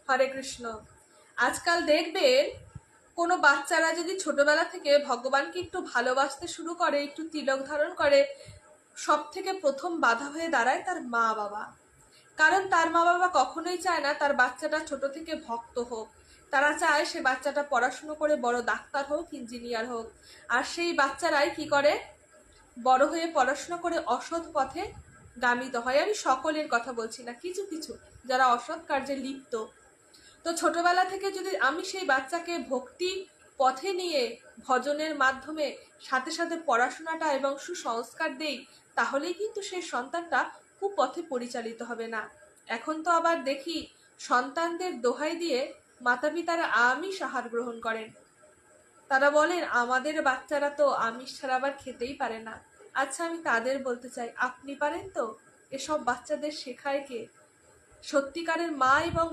হরে কৃষ্ণ। আজকাল দেখবেন কোনো বাচ্চারা যদি ছোটবেলা থেকে ভগবানকে একটু ভালোবাসতে শুরু করে, একটু তিলক ধারণ করে, সব থেকে প্রথম বাধা হয়ে দাঁড়ায় তার মা বাবা। কারণ তার মা বাবা কখনোই চায় না তার বাচ্চাটা ছোট থেকে ভক্ত হোক। তারা চায় সে বাচ্চাটা পড়াশুনো করে বড় ডাক্তার হোক, ইঞ্জিনিয়ার হোক। আর সেই বাচ্চারাই কি করে, বড় হয়ে পড়াশোনা করে অসৎ পথে গামিত হয়। আমি সকলের কথা বলছি না, কিছু কিছু যারা অসৎ কার্যে লিপ্ত। তো ছোটবেলা থেকে যদি আমি সেই বাচ্চাকে ভক্তি পথে নিয়ে ভজনের মাধ্যমে সাথে সাথে পড়াশোনাটা এবং সুসংস্কার দেই, তাহলেই কিন্তু সেই সন্তানটা কুপথে পরিচালিত হবে না। এখন তো আবার দেখি সন্তানদের দোহাই দিয়ে মাতা পিতারা আমিষ আহার গ্রহণ করেন। তারা বলেন আমাদের বাচ্চারা তো আমিষ ছাড়া আবার খেতেই পারে না। আচ্ছা, আমি তাদের বলতে চাই, আপনি পারেন তো? এসব বাচ্চাদের শেখায় কে? সত্যিকারের মা এবং